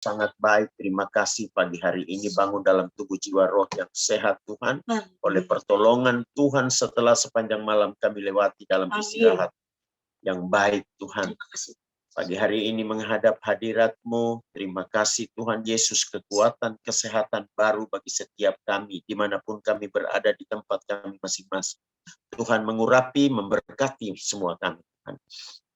sangat baik. Terima kasih pagi hari ini bangun dalam tubuh jiwa roh yang sehat Tuhan. Oleh pertolongan Tuhan setelah sepanjang malam kami lewati dalam istirahat yang baik Tuhan. Pagi hari ini menghadap hadirat-Mu, terima kasih Tuhan Yesus, kekuatan, kesehatan baru bagi setiap kami, dimanapun kami berada di tempat kami masing-masing. Tuhan mengurapi, memberkati semua kami Tuhan.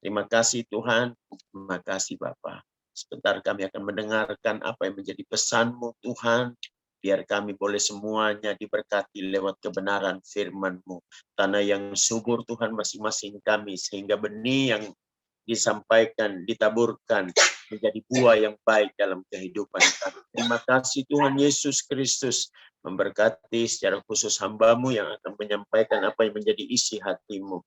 Terima kasih Tuhan, terima kasih Bapa. Sebentar kami akan mendengarkan apa yang menjadi pesan-Mu Tuhan, biar kami boleh semuanya diberkati lewat kebenaran firman-Mu. Tanah yang subur Tuhan masing-masing kami, sehingga benih yang disampaikan, ditaburkan menjadi buah yang baik dalam kehidupan kami. Terima kasih Tuhan Yesus Kristus, memberkati secara khusus hamba-Mu yang akan menyampaikan apa yang menjadi isi hati-Mu.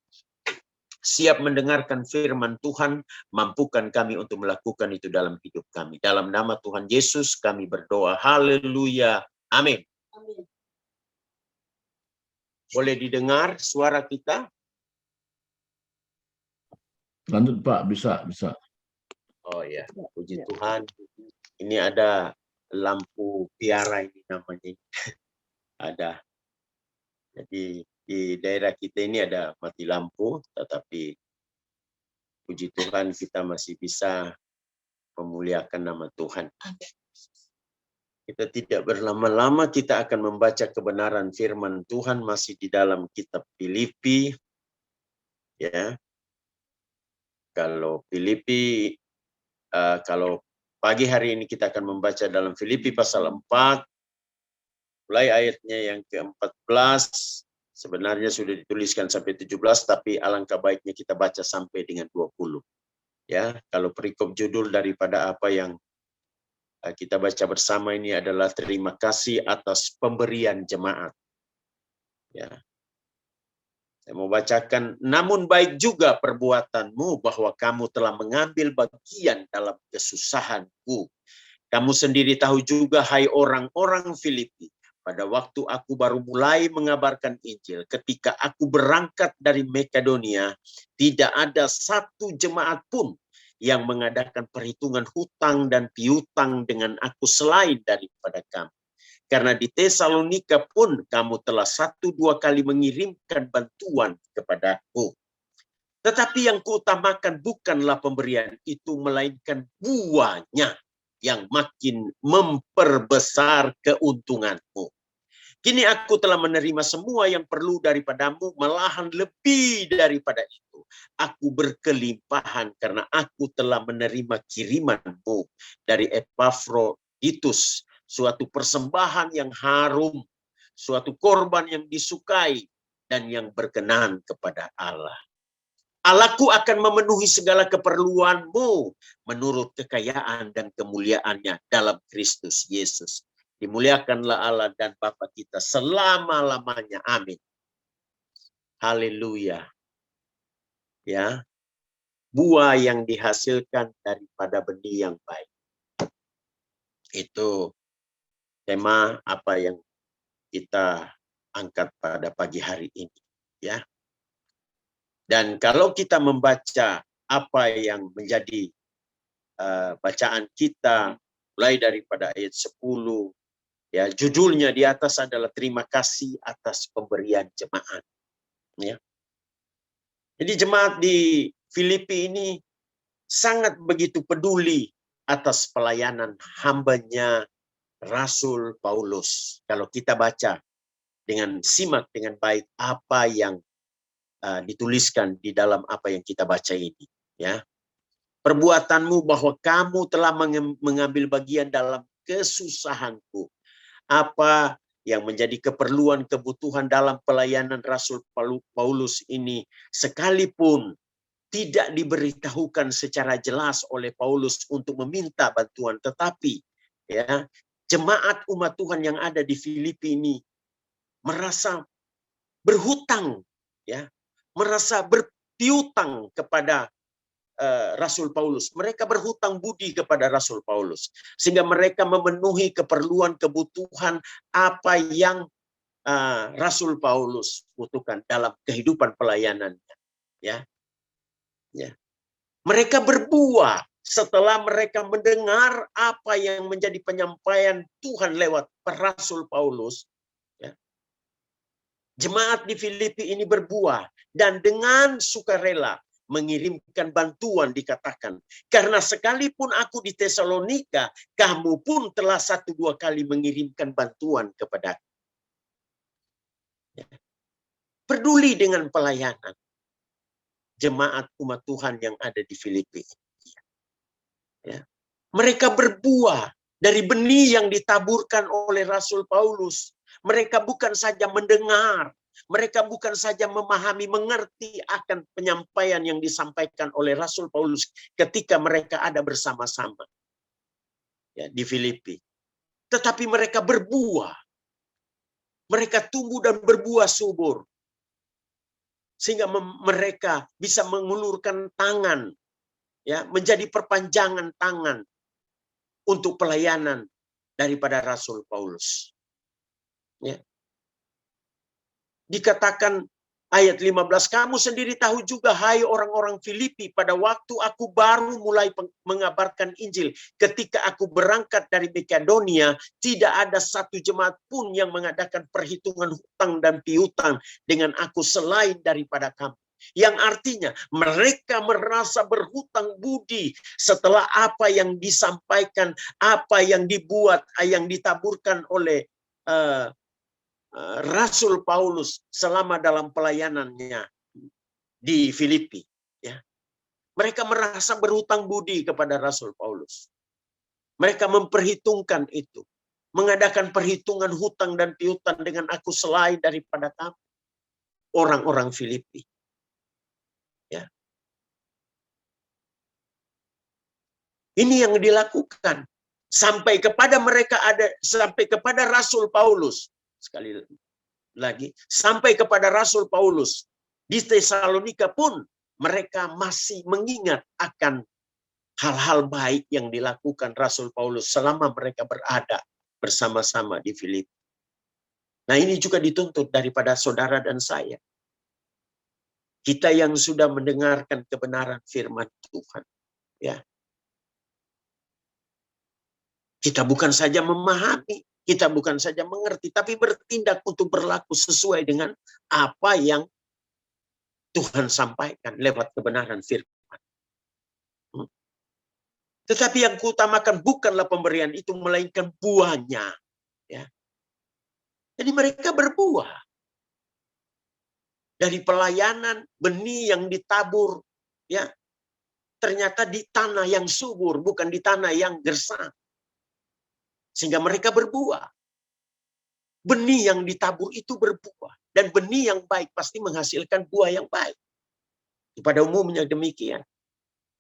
Siap mendengarkan firman Tuhan, mampukan kami untuk melakukan itu dalam hidup kami. Dalam nama Tuhan Yesus kami berdoa. Haleluya. Amin. Boleh didengar suara kita? Lanjut Pak, bisa. Oh ya, puji Tuhan. Ini ada lampu piara ini namanya. Ada. Jadi di daerah kita ini ada mati lampu, tetapi puji Tuhan kita masih bisa memuliakan nama Tuhan. Kita tidak berlama-lama, kita akan membaca kebenaran firman Tuhan masih di dalam kitab Filipi. Ya. Kalau Filipi, kalau pagi hari ini kita akan membaca dalam Filipi pasal 4, mulai ayatnya yang ke-14, sebenarnya sudah dituliskan sampai 17, tapi alangkah baiknya kita baca sampai dengan 20. Ya, kalau perikop judul daripada apa yang kita baca bersama ini adalah terima kasih atas pemberian jemaat. Ya. Saya mau bacakan, namun baik juga perbuatanmu bahwa kamu telah mengambil bagian dalam kesusahanku. Kamu sendiri tahu juga, hai orang-orang Filipi, pada waktu aku baru mulai mengabarkan Injil, ketika aku berangkat dari Makedonia, tidak ada satu jemaat pun yang mengadakan perhitungan hutang dan piutang dengan aku selain daripada kamu. Karena di Tesalonika pun kamu telah 1-2 kali mengirimkan bantuan kepadaku. Tetapi yang kuutamakan bukanlah pemberian itu, melainkan buahnya yang makin memperbesar keuntunganmu. Kini aku telah menerima semua yang perlu daripadamu, malahan lebih daripada itu. Aku berkelimpahan karena aku telah menerima kirimanmu dari Epafroditus, suatu persembahan yang harum, suatu korban yang disukai dan yang berkenan kepada Allah. Allahku akan memenuhi segala keperluanmu menurut kekayaan dan kemuliaannya dalam Kristus Yesus. Dimuliakanlah Allah dan Bapa kita selama-lamanya. Amin. Haleluya. Ya. Buah yang dihasilkan daripada benih yang baik. Itu tema apa yang kita angkat pada pagi hari ini, ya. Dan kalau kita membaca apa yang menjadi bacaan kita mulai daripada ayat 10, ya, judulnya di atas adalah terima kasih atas pemberian jemaat, ya. Jadi jemaat di Filipi ini sangat begitu peduli atas pelayanan hambanya Rasul Paulus. Kalau kita baca dengan simak dengan baik apa yang dituliskan di dalam apa yang kita baca ini, ya. Perbuatanmu bahwa kamu telah mengambil bagian dalam kesusahanku. Apa yang menjadi keperluan kebutuhan dalam pelayanan Rasul Paulus ini sekalipun tidak diberitahukan secara jelas oleh Paulus untuk meminta bantuan, tetapi ya, jemaat umat Tuhan yang ada di Filipi ini merasa berhutang, ya, merasa berpiutang kepada Rasul Paulus. Mereka berhutang budi kepada Rasul Paulus, sehingga mereka memenuhi keperluan kebutuhan apa yang Rasul Paulus butuhkan dalam kehidupan pelayanannya. Ya, ya. Mereka berbuah setelah mereka mendengar apa yang menjadi penyampaian Tuhan lewat Rasul Paulus, ya, jemaat di Filipi ini berbuah dan dengan sukarela mengirimkan bantuan, dikatakan. Karena sekalipun aku di Tesalonika, kamu pun telah 1-2 kali mengirimkan bantuan kepada. Peduli dengan pelayanan jemaat umat Tuhan yang ada di Filipi. Ya. Mereka berbuah dari benih yang ditaburkan oleh Rasul Paulus. Mereka bukan saja mendengar, mereka bukan saja memahami, mengerti akan penyampaian yang disampaikan oleh Rasul Paulus ketika mereka ada bersama-sama, ya, di Filipi. Tetapi mereka berbuah. Mereka tumbuh dan berbuah subur. Sehingga mereka bisa mengulurkan tangan, ya, menjadi perpanjangan tangan untuk pelayanan daripada Rasul Paulus. Ya. Dikatakan ayat 15, kamu sendiri tahu juga, hai orang-orang Filipi, pada waktu aku baru mulai mengabarkan Injil, ketika aku berangkat dari Makedonia, tidak ada satu jemaat pun yang mengadakan perhitungan hutang dan piutang dengan aku selain daripada kamu. Yang artinya mereka merasa berhutang budi setelah apa yang disampaikan, apa yang dibuat, yang ditaburkan oleh Rasul Paulus selama dalam pelayanannya di Filipi. Ya. Mereka merasa berhutang budi kepada Rasul Paulus. Mereka memperhitungkan itu. Mengadakan perhitungan hutang dan piutang dengan aku selain daripada kamu. Orang-orang Filipi. Ya. Ini yang dilakukan. Sampai kepada mereka sampai kepada Rasul Paulus. Sekali lagi, sampai kepada Rasul Paulus di Tesalonika pun mereka masih mengingat akan hal-hal baik yang dilakukan Rasul Paulus selama mereka berada bersama-sama di Filipi. Nah, ini juga dituntut daripada saudara dan saya. Kita yang sudah mendengarkan kebenaran firman Tuhan, ya. Kita bukan saja memahami, kita bukan saja mengerti, tapi bertindak untuk berlaku sesuai dengan apa yang Tuhan sampaikan lewat kebenaran firman. Tetapi yang kuutamakan bukanlah pemberian itu, melainkan buahnya. Ya. Jadi mereka berbuah. Dari pelayanan, benih yang ditabur, ya, ternyata di tanah yang subur, bukan di tanah yang gersang. Sehingga mereka berbuah. Benih yang ditabur itu berbuah. Dan benih yang baik pasti menghasilkan buah yang baik. Pada umumnya demikian.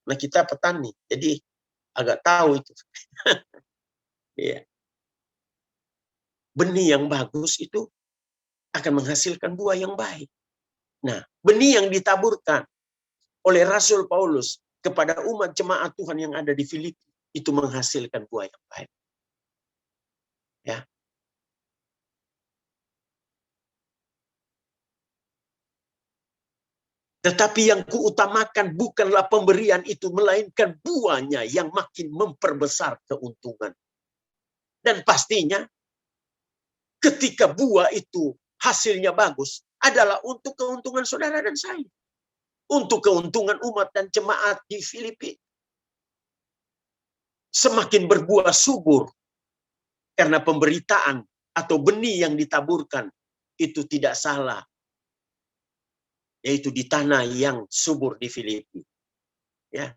Nah, kita petani, jadi agak tahu itu. Ya. Benih yang bagus itu akan menghasilkan buah yang baik. Nah, benih yang ditaburkan oleh Rasul Paulus kepada umat jemaat Tuhan yang ada di Filipi itu menghasilkan buah yang baik. Ya. Tetapi yang kuutamakan bukanlah pemberian itu, melainkan buahnya yang makin memperbesar keuntungan. Dan pastinya ketika buah itu hasilnya bagus adalah untuk keuntungan saudara dan saya. Untuk keuntungan umat dan jemaat di Filipi. Semakin berbuah subur karena pemberitaan atau benih yang ditaburkan itu tidak salah. Yaitu di tanah yang subur di Filipi. Ya.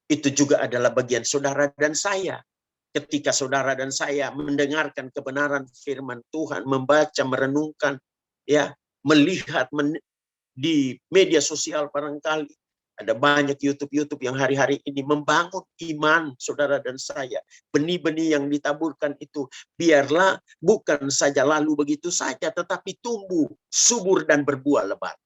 Itu juga adalah bagian saudara dan saya. Ketika saudara dan saya mendengarkan kebenaran firman Tuhan, membaca, merenungkan, ya, melihat di media sosial barangkali ada banyak YouTube yang hari-hari ini membangun iman saudara dan saya. Benih-benih yang ditaburkan itu biarlah bukan saja lalu begitu saja, tetapi tumbuh subur dan berbuah lebat.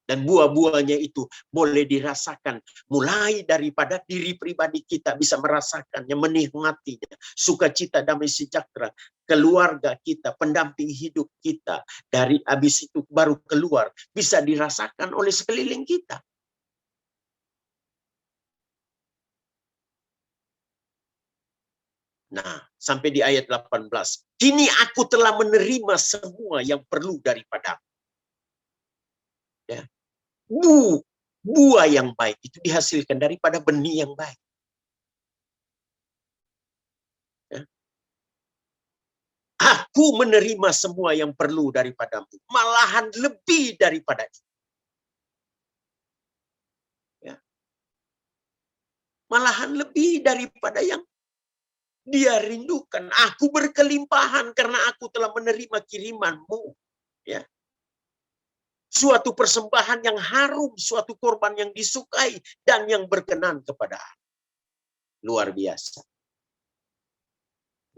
Dan buah-buahnya itu boleh dirasakan mulai daripada diri pribadi kita bisa merasakannya, menikmatinya, sukacita, damai sejahtera, keluarga kita, pendamping hidup kita, dari habis itu baru keluar bisa dirasakan oleh sekeliling kita. Nah, sampai di ayat 18. Kini aku telah menerima semua yang perlu daripada. Ya. Buah yang baik itu dihasilkan daripada benih yang baik. Ya. Aku menerima semua yang perlu daripadamu, malahan lebih daripada itu. Ya. Malahan lebih daripada yang dia rindukan. Aku berkelimpahan karena aku telah menerima kirimanmu. Ya. Suatu persembahan yang harum, suatu korban yang disukai dan yang berkenan kepada Allah. Luar biasa.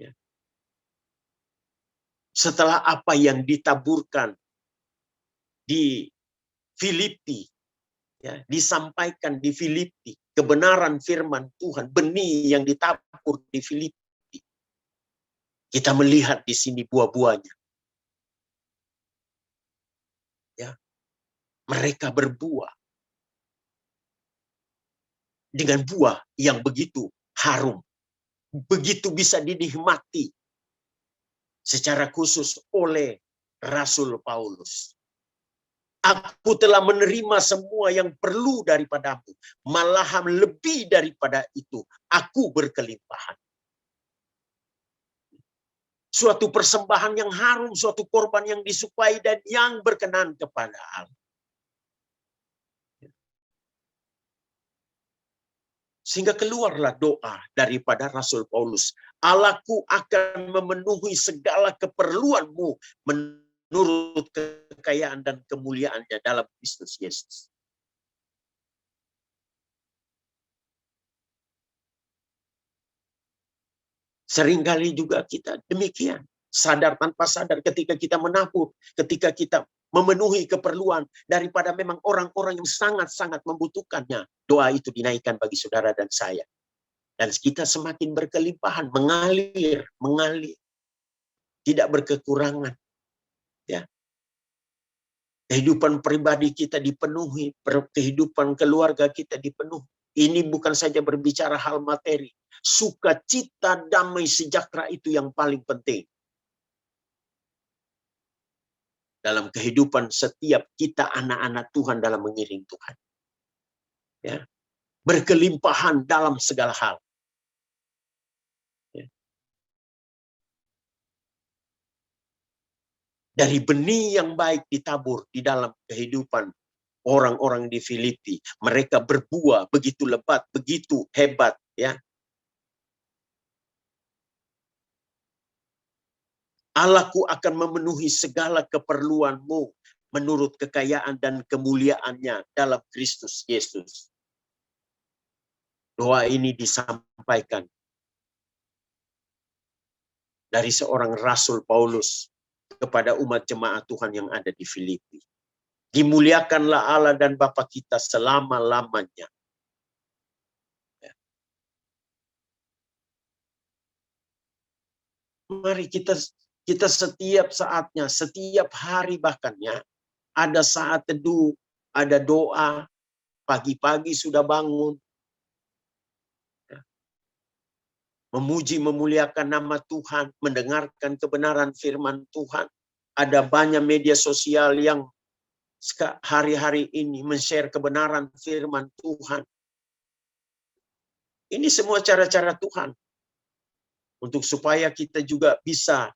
Ya. Setelah apa yang ditaburkan di Filipi, ya, disampaikan di Filipi, kebenaran firman Tuhan, benih yang ditabur di Filipi. Kita melihat di sini buah-buahnya. Ya. Mereka berbuah dengan buah yang begitu harum, begitu bisa dinikmati secara khusus oleh Rasul Paulus. Aku telah menerima semua yang perlu daripadamu, malahan lebih daripada itu, aku berkelimpahan. Suatu persembahan yang harum, suatu korban yang disukai dan yang berkenan kepada Allah. Sehingga keluarlah doa daripada Rasul Paulus. Allahku akan memenuhi segala keperluanmu menurut kekayaan dan kemuliaannya dalam Kristus Yesus. Seringkali juga kita demikian. Sadar tanpa sadar ketika kita menabur, ketika kita memenuhi keperluan daripada memang orang-orang yang sangat-sangat membutuhkannya. Doa itu dinaikkan bagi saudara dan saya. Dan kita semakin berkelimpahan, mengalir. Tidak berkekurangan. Ya. Kehidupan pribadi kita dipenuhi, kehidupan keluarga kita dipenuhi. Ini bukan saja berbicara hal materi. Sukacita, damai, sejahtera itu yang paling penting. Dalam kehidupan setiap kita anak-anak Tuhan dalam mengiring Tuhan. Ya. Berkelimpahan dalam segala hal. Ya. Dari benih yang baik ditabur di dalam kehidupan orang-orang di Filipi. Mereka berbuah begitu lebat, begitu hebat. Ya. Allahku akan memenuhi segala keperluanmu menurut kekayaan dan kemuliaannya dalam Kristus Yesus. Doa ini disampaikan dari seorang Rasul Paulus kepada umat jemaat Tuhan yang ada di Filipi. Dimuliakanlah Allah dan Bapa kita selama-lamanya. Mari kita setiap saatnya, setiap hari bahkannya, ada saat teduh, ada doa, pagi-pagi sudah bangun, memuji, memuliakan nama Tuhan, mendengarkan kebenaran firman Tuhan. Ada banyak media sosial yang hari-hari ini men-share kebenaran firman Tuhan. Ini semua cara-cara Tuhan untuk supaya kita juga bisa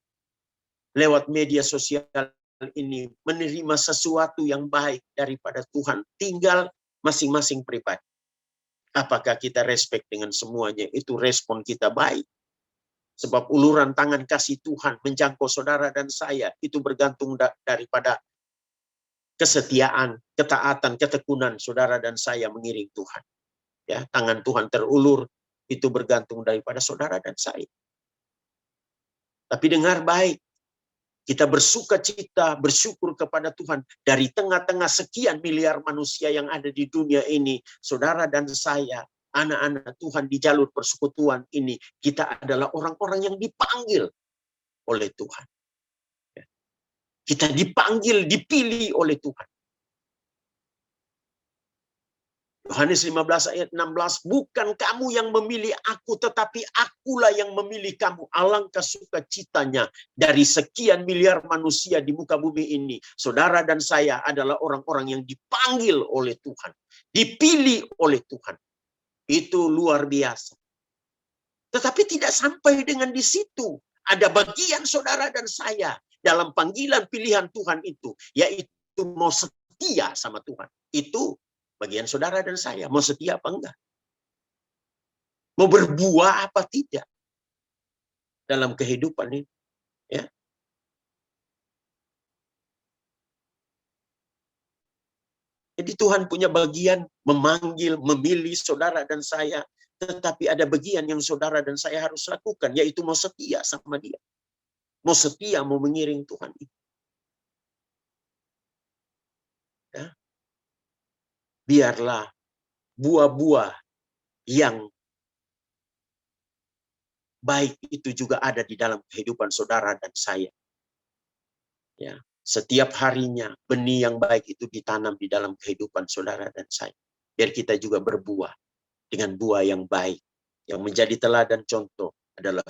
lewat media sosial ini menerima sesuatu yang baik daripada Tuhan. Tinggal masing-masing pribadi. Apakah kita respect dengan semuanya? Itu respon kita baik. Sebab uluran tangan kasih Tuhan menjangkau saudara dan saya itu bergantung daripada kesetiaan, ketaatan, ketekunan saudara dan saya mengiring Tuhan. Ya, tangan Tuhan terulur itu bergantung daripada saudara dan saya. Tapi dengar baik, kita bersukacita, bersyukur kepada Tuhan dari tengah-tengah sekian miliar manusia yang ada di dunia ini, saudara dan saya, anak-anak Tuhan di jalur persekutuan ini, kita adalah orang-orang yang dipanggil oleh Tuhan. Kita dipanggil, dipilih oleh Tuhan. Yohanes 15 ayat 16, bukan kamu yang memilih aku, tetapi akulah yang memilih kamu. Alangkah sukacitanya dari sekian miliar manusia di muka bumi ini. Saudara dan saya adalah orang-orang yang dipanggil oleh Tuhan. Dipilih oleh Tuhan. Itu luar biasa. Tetapi tidak sampai dengan di situ. Ada bagian saudara dan saya dalam panggilan pilihan Tuhan itu, yaitu mau setia sama Tuhan. Itu bagian saudara dan saya, mau setia apa enggak? Mau berbuah apa tidak dalam kehidupan ini? Ya. Jadi Tuhan punya bagian memanggil, memilih saudara dan saya. Tetapi ada bagian yang saudara dan saya harus lakukan, yaitu mau setia sama Dia. Mau setia, mau mengiring Tuhan. Ya. Biarlah buah-buah yang baik itu juga ada di dalam kehidupan saudara dan saya. Ya, setiap harinya benih yang baik itu ditanam di dalam kehidupan saudara dan saya. Biar kita juga berbuah dengan buah yang baik. Yang menjadi teladan contoh adalah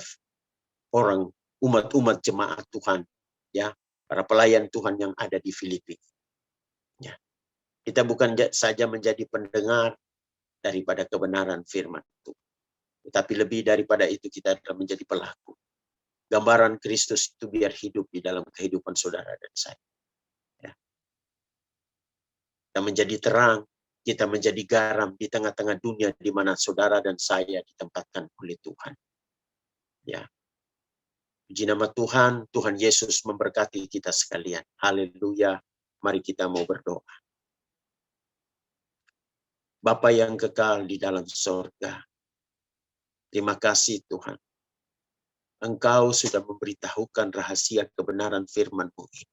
orang umat-umat jemaat Tuhan, ya, para pelayan Tuhan yang ada di Filipi. Ya. Kita bukan saja menjadi pendengar daripada kebenaran firman Tuhan. Tetapi lebih daripada itu kita adalah menjadi pelaku. Gambaran Kristus itu biar hidup di dalam kehidupan saudara dan saya. Ya. Kita menjadi terang, kita menjadi garam di tengah-tengah dunia di mana saudara dan saya ditempatkan oleh Tuhan. Ya. Puji nama Tuhan, Tuhan Yesus memberkati kita sekalian. Haleluya. Mari kita mau berdoa. Bapa yang kekal di dalam sorga, terima kasih Tuhan. Engkau sudah memberitahukan rahasia kebenaran firman-Mu ini,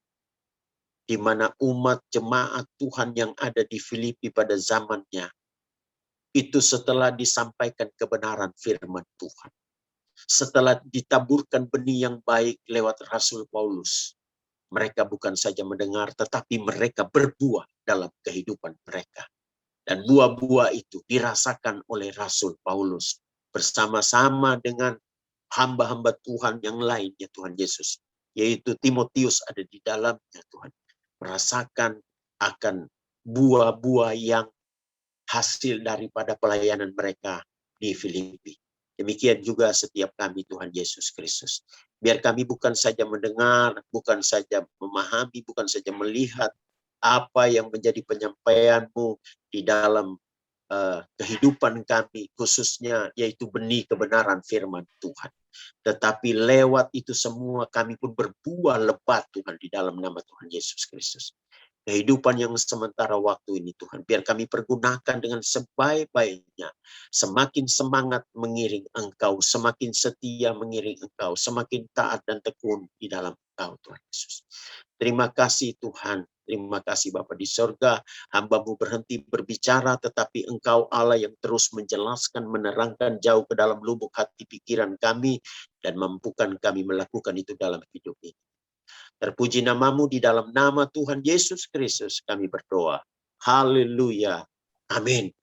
di mana umat jemaat Tuhan yang ada di Filipi pada zamannya, itu setelah disampaikan kebenaran firman Tuhan, setelah ditaburkan benih yang baik lewat Rasul Paulus, mereka bukan saja mendengar, tetapi mereka berbuah dalam kehidupan mereka. Dan buah-buah itu dirasakan oleh Rasul Paulus bersama-sama dengan hamba-hamba Tuhan yang lain, ya Tuhan Yesus. Yaitu Timotius ada di dalamnya Tuhan. Merasakan akan buah-buah yang hasil daripada pelayanan mereka di Filipi. Demikian juga setiap kami Tuhan Yesus Kristus. Biar kami bukan saja mendengar, bukan saja memahami, bukan saja melihat apa yang menjadi penyampaian-Mu di dalam kehidupan kami, khususnya yaitu benih kebenaran firman Tuhan. Tetapi lewat itu semua kami pun berbuah lebat Tuhan di dalam nama Tuhan Yesus Kristus. Kehidupan yang sementara waktu ini Tuhan, biar kami pergunakan dengan sebaik-baiknya. Semakin semangat mengiring Engkau, semakin setia mengiring Engkau, semakin taat dan tekun di dalam Engkau Tuhan Yesus. Terima kasih Tuhan, terima kasih Bapa di sorga. Hamba-Mu berhenti berbicara, tetapi Engkau Allah yang terus menjelaskan, menerangkan jauh ke dalam lubuk hati pikiran kami, dan mampukan kami melakukan itu dalam hidup ini. Terpuji nama-Mu di dalam nama Tuhan Yesus Kristus kami berdoa. Haleluya. Amin.